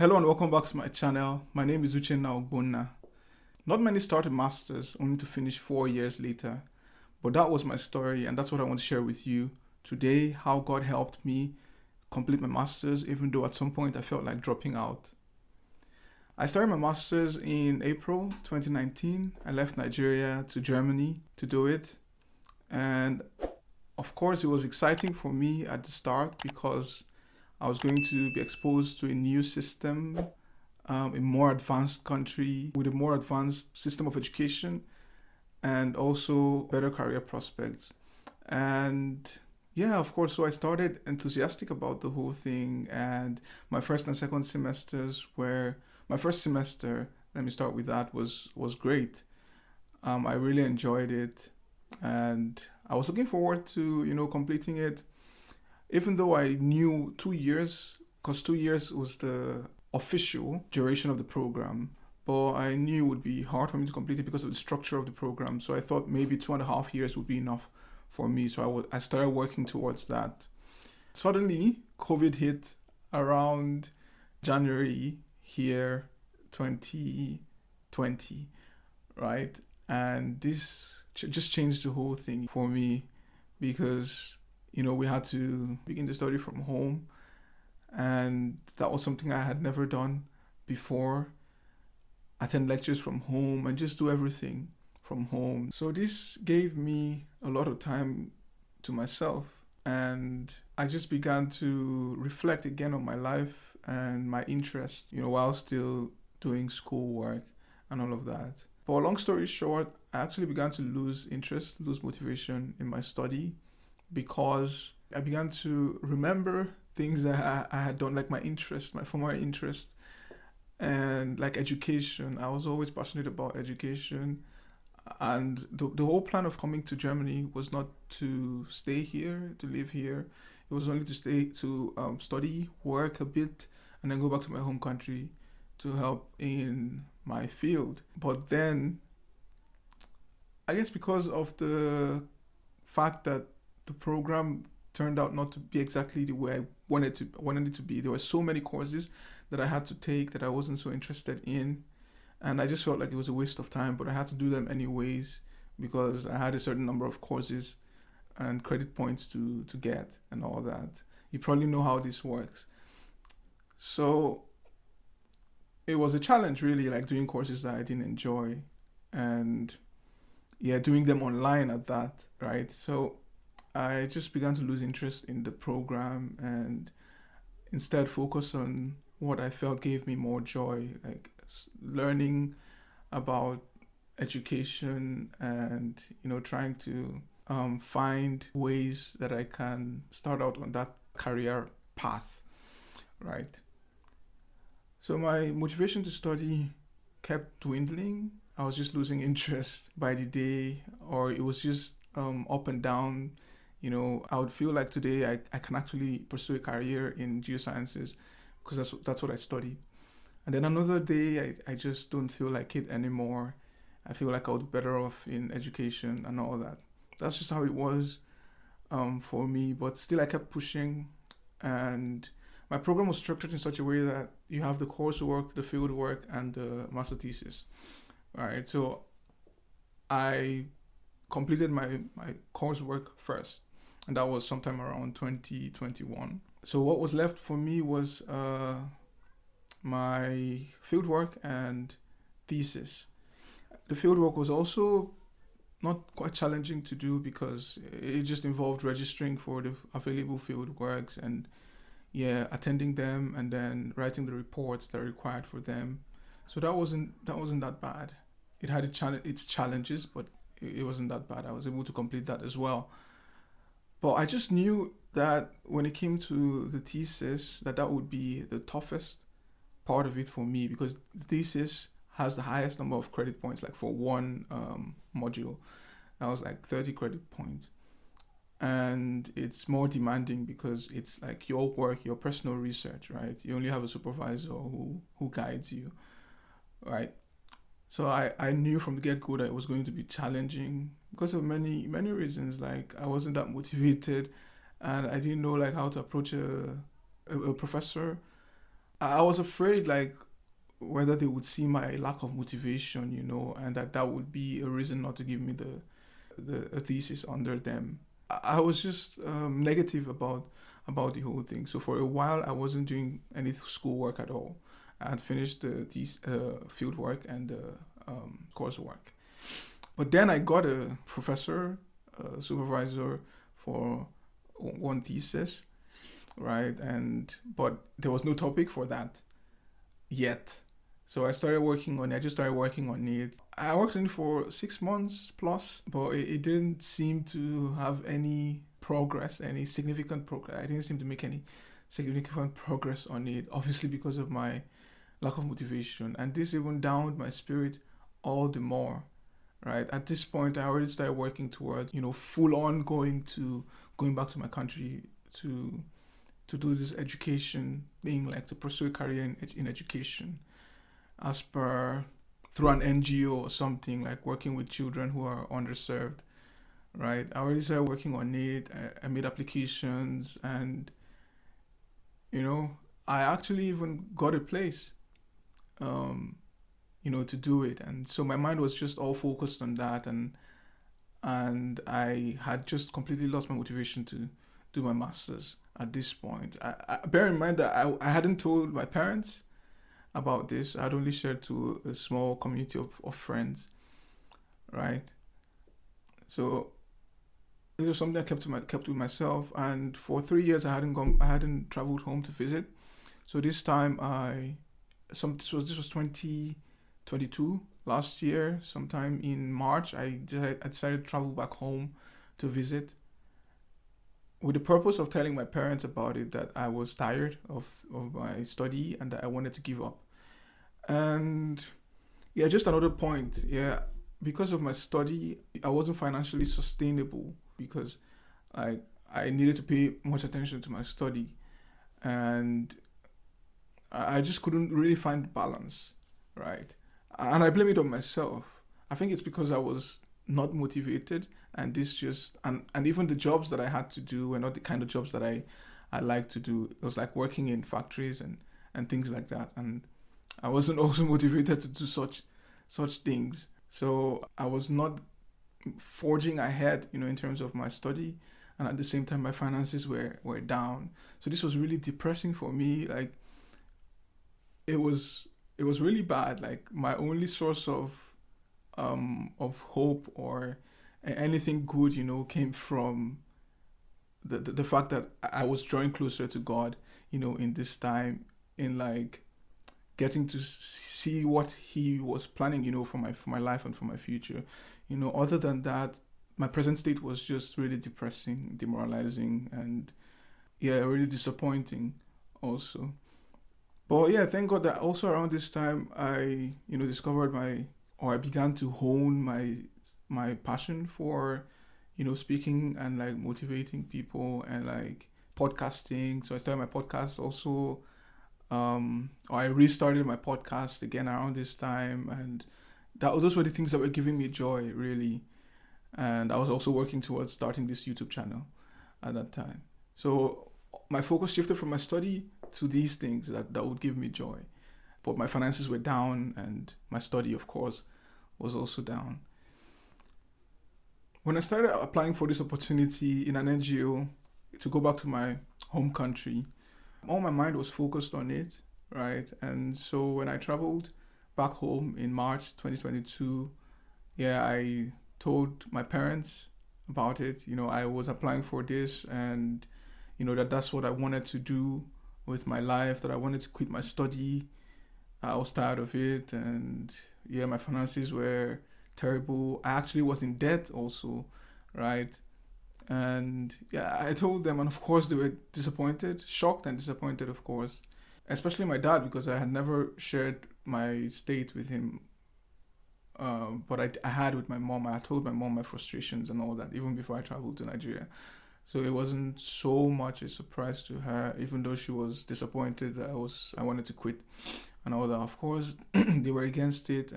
Hello and welcome back to my channel. My name is Uchenna Ogbonna. Not many start a master's only to finish 4 years later, but that was my story and that's what I want to share with you today, how God helped me complete my master's even though at some point I felt like dropping out. I started my master's in April 2019. I left Nigeria to Germany to do it, and of course it was exciting for me at the start because I was going to be exposed to a new system, a more advanced country with a more advanced system of education and also better career prospects. And yeah, of course, so I started enthusiastic about the whole thing. And my first and second semesters were, my first semester, let me start with that, was great. I really enjoyed it and I was looking forward to, completing it even though I knew 2 years, because 2 years was the official duration of the program, but I knew it would be hard for me to complete it because of the structure of the program. So I thought maybe 2.5 years would be enough for me. So I started working towards that. Suddenly, COVID hit around January here, 2020, right? And this just changed the whole thing for me because we had to begin to study from home, and that was something I had never done before. Attend lectures from home and just do everything from home. So this gave me a lot of time to myself, and I just began to reflect again on my life and my interests, while still doing schoolwork and all of that. But long story short, I actually began to lose interest, lose motivation in my study because I began to remember things that I had done, like my former interest, and like education. I was always passionate about education. And the whole plan of coming to Germany was not to stay here, to live here. It was only to stay, to study, work a bit, and then go back to my home country to help in my field. But then, I guess because of the fact that the program turned out not to be exactly the way I wanted it to be. There were so many courses that I had to take that I wasn't so interested in, and I just felt like it was a waste of time. But I had to do them anyways because I had a certain number of courses and credit points to get and all that. You probably know how this works. So it was a challenge, really, like doing courses that I didn't enjoy, and yeah, doing them online at that, right? So I just began to lose interest in the program and instead focus on what I felt gave me more joy, like learning about education and, trying to find ways that I can start out on that career path, right? So my motivation to study kept dwindling. I was just losing interest by the day, or it was just up and down. I would feel like today I can actually pursue a career in geosciences because that's what I studied. And then another day I just don't feel like it anymore. I feel like I would be better off in education and all that. That's just how it was for me. But still I kept pushing, and my program was structured in such a way that you have the coursework, the field work, and the master thesis. All right, so I completed my coursework first, and that was sometime around 2021. So what was left for me was my fieldwork and thesis. The fieldwork was also not quite challenging to do because it just involved registering for the available field works and yeah, attending them and then writing the reports that are required for them. So that wasn't that bad. It had its challenges, but it wasn't that bad. I was able to complete that as well. But I just knew that when it came to the thesis, that would be the toughest part of it for me because the thesis has the highest number of credit points, like for one module. That was like 30 credit points. And it's more demanding because it's like your work, your personal research, right? You only have a supervisor who guides you, right? So I knew from the get-go that it was going to be challenging because of many reasons. Like I wasn't that motivated and I didn't know like how to approach a professor I was afraid, like, whether they would see my lack of motivation, and that would be a reason not to give me the a thesis under them. I was just negative about the whole thing. So for a while, I wasn't doing any schoolwork at all. I had finished the field work and the coursework. But then I got a professor, a supervisor for one thesis, right? But there was no topic for that yet. So I started working on it. I just started working on it. I worked on it for 6 months plus, but it didn't seem to have any progress, any significant progress. I didn't seem to make any significant progress on it, obviously because of my lack of motivation. And this even downed my spirit all the more, right? At this point, I already started working towards, full on going back to my country to do this education thing, like to pursue a career in education, as per through an NGO or something, like working with children who are underserved, right? I already started working on it. I made applications, and I actually even got a place, to do it. And so my mind was just all focused on that, and I had just completely lost my motivation to do my master's at this point. I bear in mind that I hadn't told my parents about this. I'd only shared to a small community of friends, right? So this was something I kept with myself. And for 3 years, I hadn't traveled home to visit. So this time, this was 2022, last year, sometime in March. I decided to travel back home to visit, with the purpose of telling my parents about it, that I was tired of my study and that I wanted to give up. And yeah, just another point. Yeah, because of my study, I wasn't financially sustainable, because I needed to pay much attention to my study, and I just couldn't really find balance, right? And I blame it on myself. I think it's because I was not motivated, and this just and even the jobs that I had to do were not the kind of jobs that I like to do. It was like working in factories and things like that, and I wasn't also motivated to do such things. So I was not forging ahead, in terms of my study, and at the same time my finances were down. So this was really depressing for me. Like, it was really bad. Like, my only source of hope or anything good, came from the fact that I was drawing closer to God, in this time, in like getting to see what He was planning, for my life and for my future. Other than that, my present state was just really depressing, demoralizing, and yeah, really disappointing also. But yeah, thank God that also around this time I, discovered I began to hone my passion for, speaking and like motivating people and like podcasting. So I started my podcast also. Or I restarted my podcast again around this time, and those were the things that were giving me joy, really. And I was also working towards starting this YouTube channel at that time. So my focus shifted from my study to these things that would give me joy. But my finances were down, and my study, of course, was also down. When I started applying for this opportunity in an NGO to go back to my home country, all my mind was focused on it, right? And so when I traveled back home in March 2022, yeah, I told my parents about it. I was applying for this, and that's what I wanted to do with my life, that I wanted to quit my study. I was tired of it, and yeah, my finances were terrible. I actually was in debt also, right? And yeah, I told them, and of course they were disappointed, shocked and disappointed, of course. Especially my dad, because I had never shared my state with him. But I had with my mom. I told my mom my frustrations and all that, even before I traveled to Nigeria. So it wasn't so much a surprise to her, even though she was disappointed that I wanted to quit and all that. Of course, they were against it,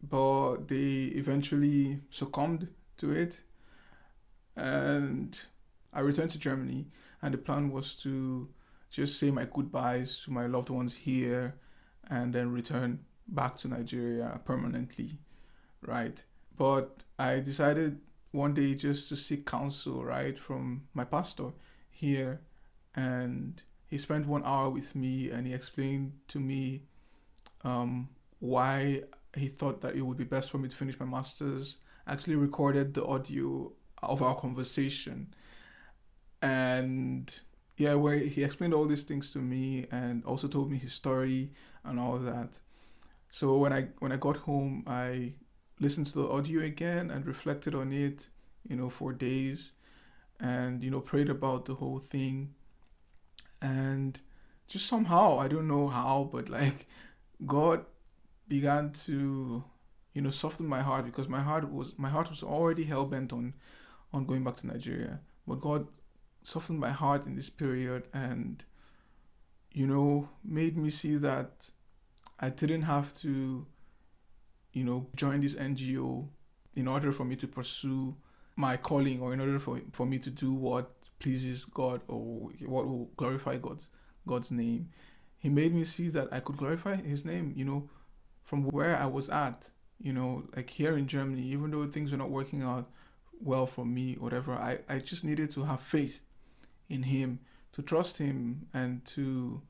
but they eventually succumbed to it. And I returned to Germany, and the plan was to just say my goodbyes to my loved ones here and then return back to Nigeria permanently, right? But I decided one day just to seek counsel, right, from my pastor here. And he spent 1 hour with me and he explained to me why he thought that it would be best for me to finish my master's. I actually recorded the audio of our conversation. And yeah, where he explained all these things to me and also told me his story and all that. So when I got home, I listened to the audio again and reflected on it, for days, and prayed about the whole thing. And just somehow, I don't know how, but like God began to soften my heart, because my heart was already hell bent on going back to Nigeria. But God softened my heart in this period and made me see that I didn't have to join this NGO in order for me to pursue my calling, or in order for me to do what pleases God or what will glorify God's name. He made me see that I could glorify his name, from where I was at, like here in Germany. Even though things were not working out well for me, whatever, I just needed to have faith in him, to trust him, and to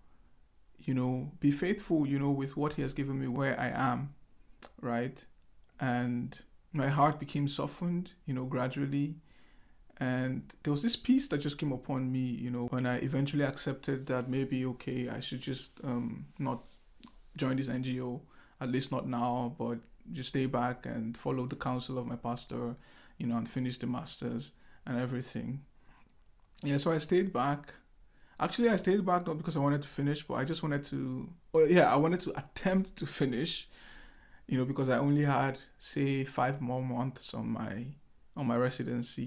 be faithful with what he has given me where I am, right? And my heart became softened gradually. And there was this peace that just came upon me when I eventually accepted that maybe, okay, I should just not join this NGO, at least not now, but just stay back and follow the counsel of my pastor, and finish the masters and everything. Yeah, so I stayed back. Actually, I stayed back not because I wanted to finish, but I just wanted to, I wanted to attempt to finish, because I only had, say, 5 more months on my residence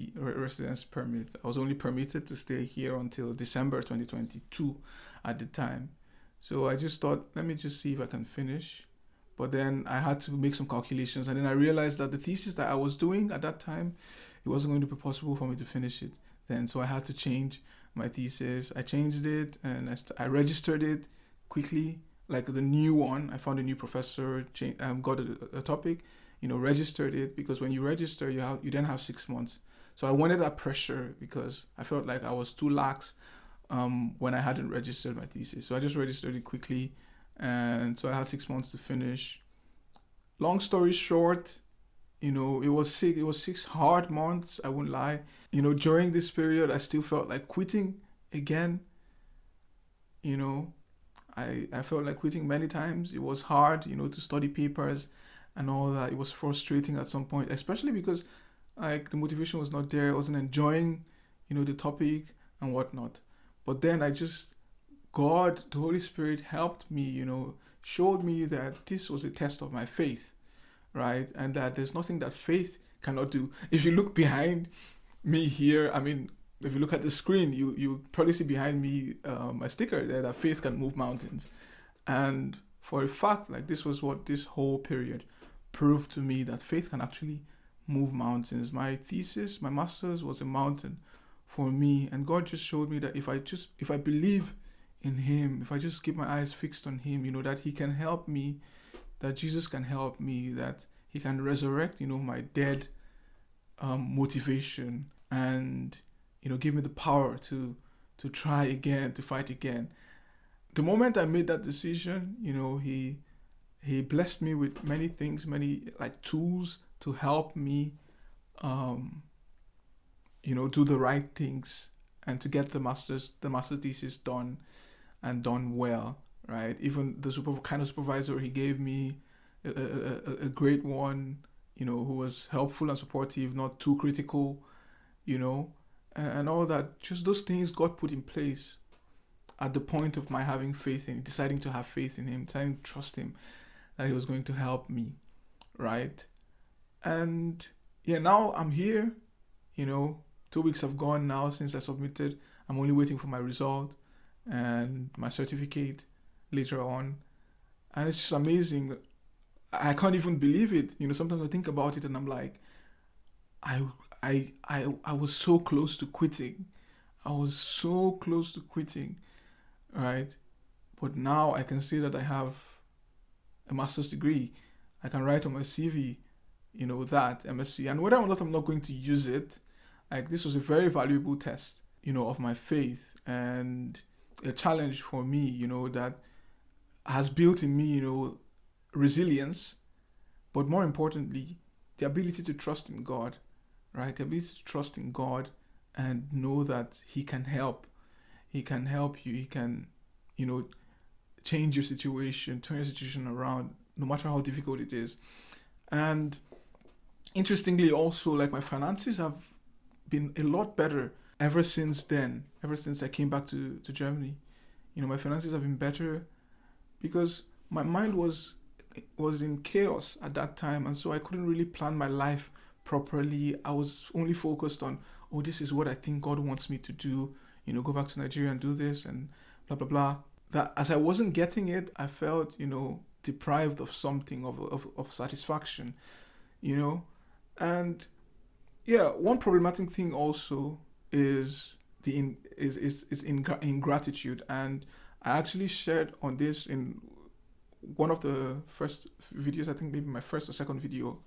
permit. I was only permitted to stay here until December 2022 at the time. So I just thought, let me just see if I can finish. But then I had to make some calculations, and then I realized that the thesis that I was doing at that time, it wasn't going to be possible for me to finish it then. So I had to change my thesis. I changed it and I registered it quickly, like the new one. I found a new professor, got a topic, registered it, because when you register, you then have 6 months. So I wanted that pressure because I felt like I was too lax when I hadn't registered my thesis. So I just registered it quickly, and so I had 6 months to finish. Long story short, it was 6 hard months, I won't lie. During this period, I still felt like quitting again. I felt like quitting many times. It was hard, to study papers and all that. It was frustrating at some point, especially because like the motivation was not there. I wasn't enjoying, the topic and whatnot. But then God, the Holy Spirit helped me, showed me that this was a test of my faith, right? And that there's nothing that faith cannot do. If you look behind me here, if you look at the screen, you probably see behind me a sticker there that faith can move mountains. And for a fact, like, this was what this whole period proved to me, that faith can actually move mountains. My thesis, my master's, was a mountain for me, and God just showed me that if I believe in him, if I just keep my eyes fixed on him, that he can help me, that Jesus can help me, that he can resurrect, my dead motivation, and give me the power to try again, to fight again. The moment I made that decision, he blessed me with many things, many like tools to help me do the right things and to get the master thesis done, and done well, right? Even the kind of supervisor he gave me, a great one, who was helpful and supportive, not too critical, and all that. Just those things God put in place at the point of my having faith in, deciding to have faith in him, deciding to trust him, that he was going to help me, right? And yeah, now I'm here, 2 weeks have gone now since I submitted. I'm only waiting for my result and my certificate later on. And it's just amazing. I can't even believe it. Sometimes I think about it and I'm like, I was so close to quitting. I was so close to quitting. right? But now I can say that I have a master's degree. I can write on my CV, that MSc. And whether or not I'm not going to use it, like this was a very valuable test, of my faith and a challenge for me, that has built in me, resilience, but more importantly, the ability to trust in God, right? The ability to trust in God and know that He can help. He can help you. He can, you know, change your situation, turn your situation around, no matter how difficult it is. And interestingly, also, like my finances have been a lot better ever since then, ever since I came back to Germany. My finances have been better because my mind was in chaos at that time, and so I couldn't really plan my life properly. I was only focused on, oh, this is what I think God wants me to do, go back to Nigeria and do this and blah blah blah. That as I wasn't getting it, I felt, deprived of something of satisfaction, and yeah, one problematic thing also is ingratitude, and I actually shared on this in one of the first videos, I think maybe my first or second video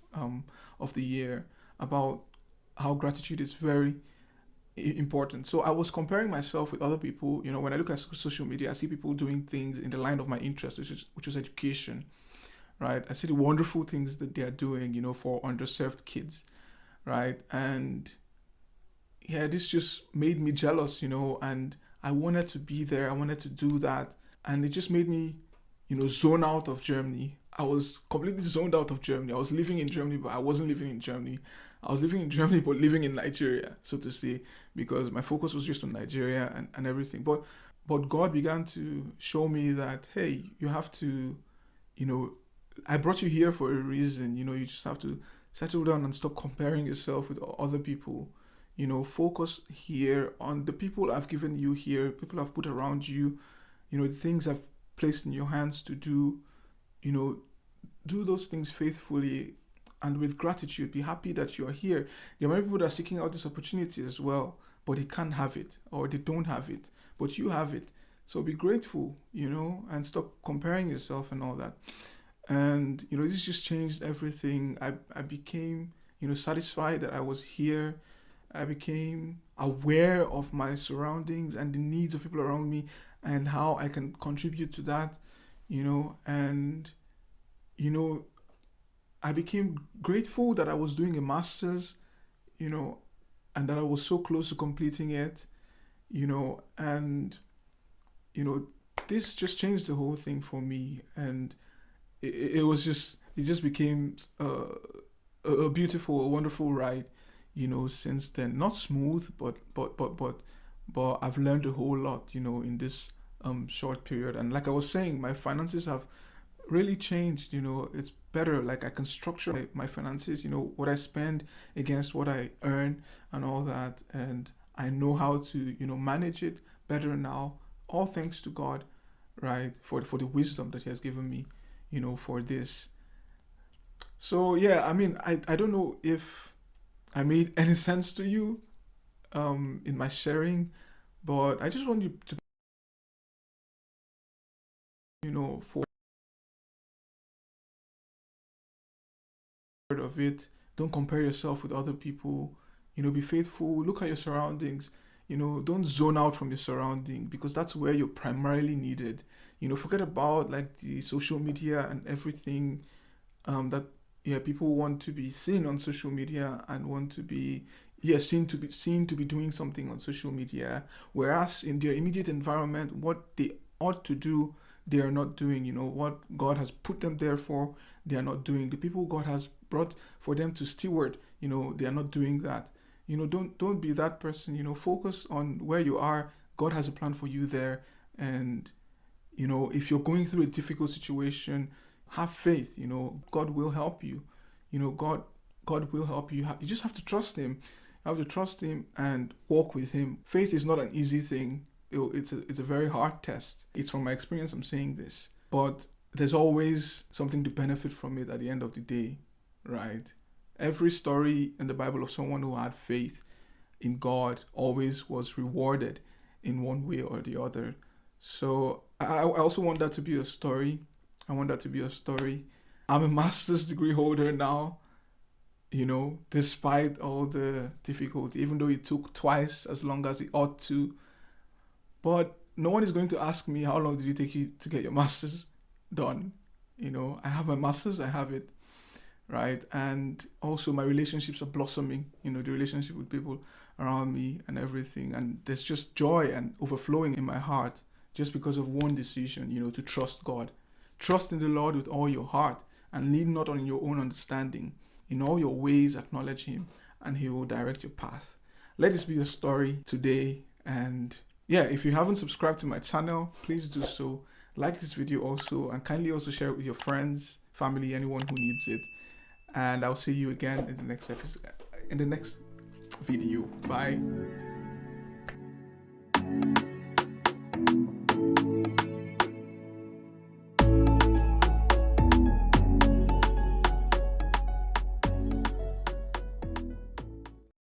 of the year, about how gratitude is very important. So I was comparing myself with other people. When I look at social media, I see people doing things in the line of my interest, which is education, right? I see the wonderful things that they are doing, for underserved kids, right? And yeah, this just made me jealous, and I wanted to be there. I wanted to do that, and it just made me, zone out of Germany. I was completely zoned out of Germany. I was living in Germany, but I wasn't living in Germany. I was living in Germany, but living in Nigeria, so to say, because my focus was just on Nigeria and everything. But God began to show me that, hey, you have to, I brought you here for a reason. You just have to settle down and stop comparing yourself with other people. Focus here on the people I've given you here, people I've put around you, the things I've placed in your hands to do, do those things faithfully and with gratitude. Be happy that you're here. There are many people that are seeking out this opportunity as well, but they can't have it or they don't have it, but you have it. So be grateful, and stop comparing yourself and all that. And, this just changed everything. I became, satisfied that I was here. I became aware of my surroundings and the needs of people around me and how I can contribute to that, and, I became grateful that I was doing a master's, and that I was so close to completing it, and, this just changed the whole thing for me. And it just became a beautiful, a wonderful ride, since then. Not smooth, but I've learned a whole lot, in this short period. And like I was saying, my finances have really changed. It's better. Like I can structure my finances, what I spend against what I earn and all that, and I know how to, manage it better now, all thanks to God, right? For the wisdom that He has given me, for this. So yeah, I mean, I don't know if I made any sense to you in my sharing, but I just want you to, for of it. Don't compare yourself with other people. Be faithful. Look at your surroundings. Don't zone out from your surrounding, because that's where you're primarily needed. Forget about like the social media and everything that yeah people want to be seen on social media and want to be seen to be doing something on social media, whereas in their immediate environment, what they ought to do, they are not doing. What God has put them there for, they are not doing. The people God has brought for them to steward, they are not doing that. Don't be that person. Focus on where you are. God has a plan for you there. And if you're going through a difficult situation, have faith. God will help you. God will help you. You just have to trust Him. You have to trust Him and walk with Him. Faith is not an easy thing. It's a very hard test. It's from my experience I'm saying this, but there's always something to benefit from it at the end of the day, right? Every story in the Bible of someone who had faith in God always was rewarded in one way or the other. So I also want that to be a story. I want that to be a story. I'm a master's degree holder now, despite all the difficulty, even though it took twice as long as it ought to. But no one is going to ask me, how long did it take you to get your master's done? I have my master's, I have it, right? And also my relationships are blossoming, the relationship with people around me and everything. And there's just joy and overflowing in my heart just because of one decision, to trust God. Trust in the Lord with all your heart and lean not on your own understanding. In all your ways, acknowledge Him and He will direct your path. Let this be your story today. And yeah, if you haven't subscribed to my channel, please do so. Like this video also, and kindly also share it with your friends, family, anyone who needs it. And I'll see you again in the next episode, in the next video. Bye.